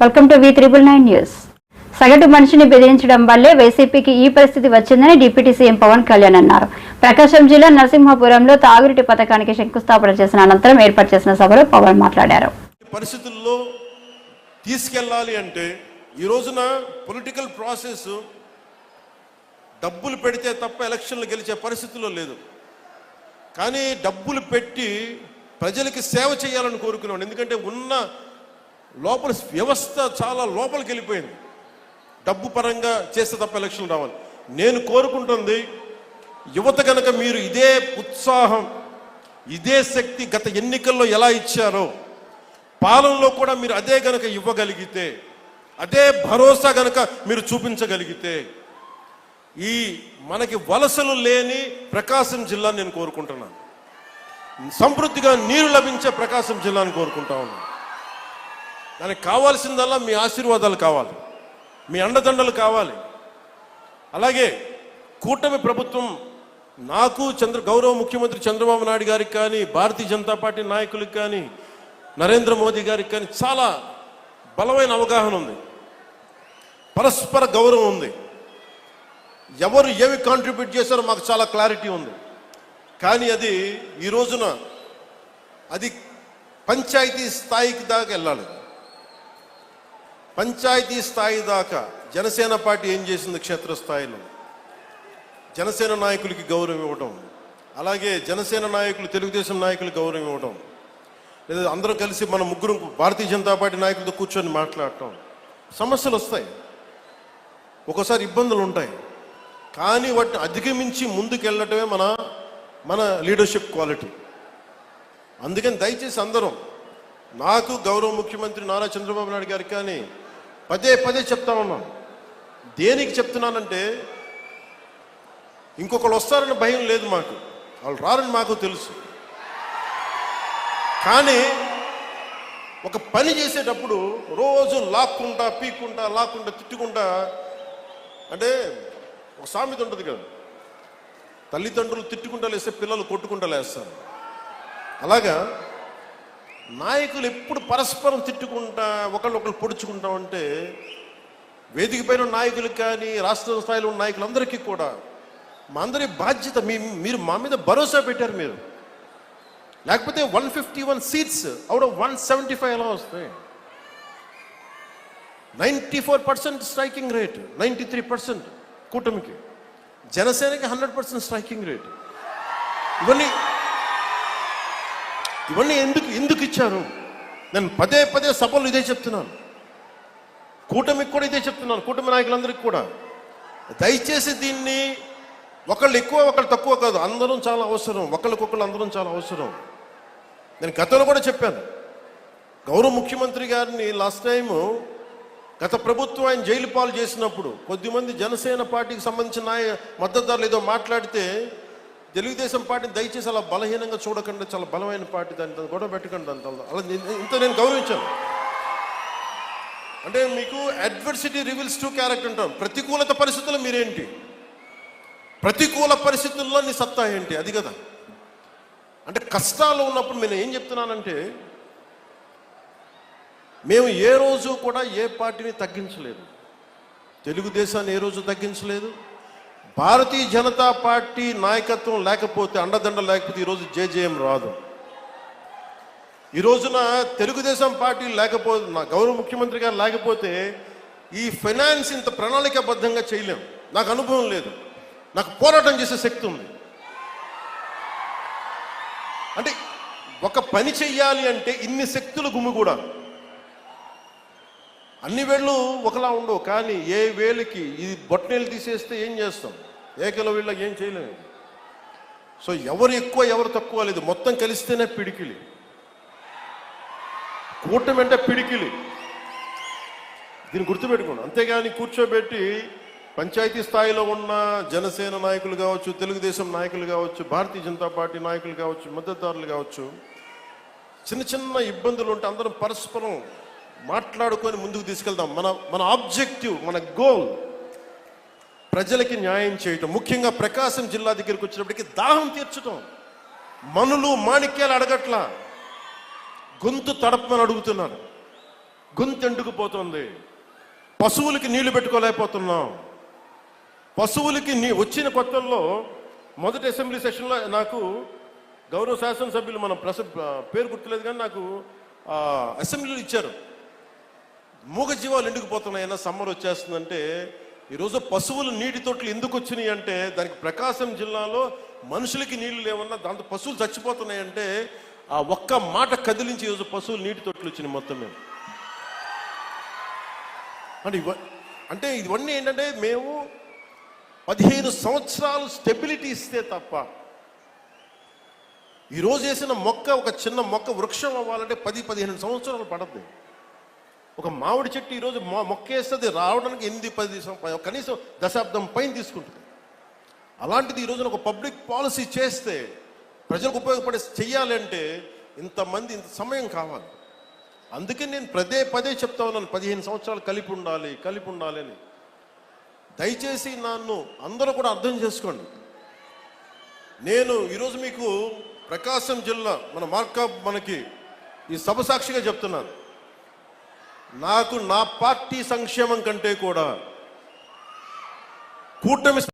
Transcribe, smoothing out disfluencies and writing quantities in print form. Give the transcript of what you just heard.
Welcome to V999 news. సగటు మనిషిని బెదిరించడం వల్లే వైసీపీకి ఈ పరిస్థితి వచ్చిందని డిప్యూటీ సీఎం పవన్ కళ్యాణ్ అన్నారు. ప్రకాశం జిల్లా నరసింహాపురంలో తాగునీటి పథకానికి శంకుస్థాపన చేసిన అనంతరం ఏర్పాటు చేసిన సభలో పవన్ మాట్లాడారు. పరిస్థితుల్లో తీసుకెళ్లాలి అంటే ఈ రోజున పొలిటికల్ ప్రాసెస్ డబ్బులు పెడితే తప్ప ఎలక్షన్లు గెలిచే పరిస్థితుల్లో లేదు. కానీ డబ్బులు పెట్టి ప్రజలకి సేవ చేయాలని కోరుకున్నాను. ఎందుకంటే ఉన్న లోపల వ్యవస్థ చాలా లోపలికి వెళ్ళిపోయింది. డబ్బు పరంగా చేస్తే తప్ప ఎలక్షన్లు రావాలి. నేను కోరుకుంటుంది యువత కనుక మీరు ఇదే ఉత్సాహం, ఇదే శక్తి గత ఎన్నికల్లో ఎలా ఇచ్చారో పాలనలో కూడా మీరు అదే గనక ఇవ్వగలిగితే, అదే భరోసా గనక మీరు చూపించగలిగితే ఈ మనకి వలసలు లేని ప్రకాశం జిల్లాని నేను కోరుకుంటున్నాను. సమృద్ధిగా నీరు లభించే ప్రకాశం జిల్లాని కోరుకుంటా ఉన్నాను. దానికి కావాల్సిందల్లా మీ ఆశీర్వాదాలు కావాలి, మీ అండదండలు కావాలి. అలాగే కూటమి ప్రభుత్వం నాకు గౌరవ ముఖ్యమంత్రి చంద్రబాబు నాయుడు గారికి కానీ, భారతీయ జనతా పార్టీ నాయకులకు కానీ, నరేంద్ర మోదీ గారికి కానీ చాలా బలమైన అవగాహన ఉంది, పరస్పర గౌరవం ఉంది. ఎవరు ఏమి కాంట్రిబ్యూట్ చేశారో మాకు చాలా క్లారిటీ ఉంది. కానీ అది ఈ రోజున అది పంచాయతీ స్థాయికి దాకా వెళ్ళాలి. పంచాయతీ స్థాయి దాకా జనసేన పార్టీ ఏం చేసింది, క్షేత్రస్థాయిలో జనసేన నాయకులకి గౌరవం ఇవ్వడం, అలాగే జనసేన నాయకులు తెలుగుదేశం నాయకులకు గౌరవం ఇవ్వడం, లేదా అందరూ కలిసి మన ముగ్గురు భారతీయ జనతా పార్టీ నాయకులతో కూర్చొని మాట్లాడటం. సమస్యలు వస్తాయి, ఒక్కోసారి ఇబ్బందులు ఉంటాయి, కానీ వాటిని అధిగమించి ముందుకు వెళ్ళటమే మన లీడర్షిప్ క్వాలిటీ. అందుకని దయచేసి అందరం, నాకు గౌరవ ముఖ్యమంత్రి నారా చంద్రబాబు నాయుడు గారికి కానీ పదే పదే చెప్తా ఉన్నాను. దేనికి చెప్తున్నానంటే ఇంకొకరు వస్తారని భయం లేదు మాకు, వాళ్ళు రారని మాకు తెలుసు. కానీ ఒక పని చేసేటప్పుడు రోజు లాక్కుంటా, పీక్కుంటా, లాక్కుంటా, తిట్టుకుంటా, అంటే ఒక సామెత ఉంటుంది కదా, తల్లిదండ్రులు తిట్టుకుంటా లేస్తే పిల్లలు కొట్టుకుంటా లేస్తారు. అలాగా నాయకులు ఎప్పుడు పరస్పరం తిట్టుకుంటా, ఒకళ్ళు పొడుచుకుంటా ఉంటే వేదిక పైన నాయకులకు కానీ, రాష్ట్ర స్థాయిలో ఉన్న నాయకులందరికీ కూడా మా అందరి బాధ్యత, మీరు మా మీద భరోసా పెట్టారు. మీరు లేకపోతే 151 సీట్స్ అవుట్ ఆఫ్ 175 ఎలా వస్తాయి? 94% స్ట్రైకింగ్ రేట్, 93% కూటమికి, జనసేనకి 100% స్ట్రైకింగ్ రేట్. ఇవన్నీ ఎందుకు ఇచ్చారు? నేను పదే పదే సభలు ఇదే చెప్తున్నాను, కూటమికి కూడా ఇదే చెప్తున్నాను, కూటమి నాయకులందరికీ కూడా. దయచేసి దీన్ని ఒకళ్ళు ఎక్కువ ఒకళ్ళు తక్కువ కాదు, అందరం చాలా అవసరం, ఒకళ్ళకొకళ్ళు అందరం చాలా అవసరం. నేను గతంలో కూడా చెప్పాను, గౌరవ ముఖ్యమంత్రి గారిని లాస్ట్ టైము గత ప్రభుత్వం ఆయన జైలు పాలు చేసినప్పుడు కొద్దిమంది జనసేన పార్టీకి సంబంధించిన మద్దతుదారులు ఏదో మాట్లాడితే తెలుగుదేశం పార్టీని దయచేసి అలా బలహీనంగా చూడకుండా, చాలా బలమైన పార్టీ, దాన్ని గొడవ పెట్టకుండా అలా ఇంత నేను గౌరవించాను. అంటే మీకు అడ్వర్సిటీ రివీల్స్ ట్రూ క్యారెక్టర్ అంటాం. ప్రతికూలత పరిస్థితుల్లో మీరేంటి, ప్రతికూల పరిస్థితుల్లో నీ సత్తా ఏంటి, అది కదా. అంటే కష్టాలు ఉన్నప్పుడు నేను ఏం చెప్తున్నానంటే, మేము ఏ రోజు కూడా ఏ పార్టీని తగ్గించలేదు, తెలుగుదేశాన్ని ఏ రోజు తగ్గించలేదు. భారతీయ జనతా పార్టీ నాయకత్వం లేకపోతే, అండదండ లేకపోతే ఈరోజు జేజేఎం రాదు. ఈ రోజున తెలుగుదేశం పార్టీ లేకపోతే, నా గౌరవ ముఖ్యమంత్రి గారు లేకపోతే ఈ ఫైనాన్స్ ఇంత ప్రణాళికాబద్ధంగా చేయలేం. నాకు అనుభవం లేదు, నాకు పోరాటం చేసే శక్తి ఉంది. అంటే ఒక పని చెయ్యాలి అంటే ఇన్ని శక్తులు గుమిగూడా. అన్ని వేళ్ళు ఒకలా ఉండవు, కానీ ఏ వేలికి ఇది బొట్టనేలు తీసేస్తే ఏం చేస్తాం, ఏకల వీళ్ళకి ఏం చేయలేము. సో ఎవరు ఎక్కువ ఎవరు తక్కువ లేదు, మొత్తం కలిస్తేనే పిడికిలి. కూటమి అంటే పిడికిలి, దీన్ని గుర్తుపెట్టుకోండి. అంతేగాని కూర్చోబెట్టి పంచాయతీ స్థాయిలో ఉన్న జనసేన నాయకులు కావచ్చు, తెలుగుదేశం నాయకులు కావచ్చు, భారతీయ జనతా పార్టీ నాయకులు కావచ్చు, మద్దతుదారులు కావచ్చు, చిన్న చిన్న ఇబ్బందులు ఉంటే అందరం పరస్పరం మాట్లాడుకొని ముందుకు తీసుకెళ్దాం. మన ఆబ్జెక్టివ్, మన గోల్ ప్రజలకి న్యాయం చేయటం. ముఖ్యంగా ప్రకాశం జిల్లా దగ్గరికి వచ్చినప్పటికీ దాహం తీర్చడం. మనులు మాణిక్యాలు అడగట్లా, గొంతు తడపమని అడుగుతున్నారు. గొంతు ఎండుకుపోతుంది. పశువులకి నీళ్లు పెట్టుకోలేకపోతున్నాం. పశువులకి వచ్చిన కొత్తల్లో మొదటి అసెంబ్లీ సెషన్లో నాకు గౌరవ శాసనసభ్యులు మన పేరు గుర్తులేదు కానీ నాకు అసెంబ్లీలో ఇచ్చారు. మూగ జీవాలు ఎండుకుపోతున్నాయన్న సమ్మర్ వచ్చేస్తుందంటే ఈరోజు పశువులు నీటి తొట్లు ఎందుకు వచ్చినాయి అంటే దానికి ప్రకాశం జిల్లాలో మనుషులకి నీళ్లు లేవన్నా దాంతో పశువులు చచ్చిపోతున్నాయంటే ఆ ఒక్క మాట కదిలించి ఈరోజు పశువులు నీటి తొట్లు వచ్చినాయి మొత్తం మేము. అంటే ఇవన్నీ ఏంటంటే మేము 15 సంవత్సరాలు స్టెబిలిటీ ఇస్తే తప్ప ఈరోజు వేసిన మొక్క ఒక చిన్న మొక్క వృక్షం అవ్వాలంటే 10-15 సంవత్సరాలు పడద్దు. ఒక మామిడి చెట్టు ఈరోజు మొక్క వేస్తుంది రావడానికి 8-10 కనీసం దశాబ్దం పైన తీసుకుంటుంది. అలాంటిది ఈరోజున ఒక పబ్లిక్ పాలసీ చేస్తే ప్రజలకు ఉపయోగపడే చెయ్యాలి అంటే ఇంతమంది ఇంత సమయం కావాలి. అందుకే నేను పదే చెప్తా ఉన్నాను 15 సంవత్సరాలు కలిపి ఉండాలి అని. దయచేసి నన్ను అందరూ కూడా అర్థం చేసుకోండి. నేను ఈరోజు మీకు ప్రకాశం జిల్లా మనకి ఈ సభ సాక్షిగా చెప్తున్నాను. నాకు నా పార్టీ సంక్షేమం కంటే కూడా కూటమి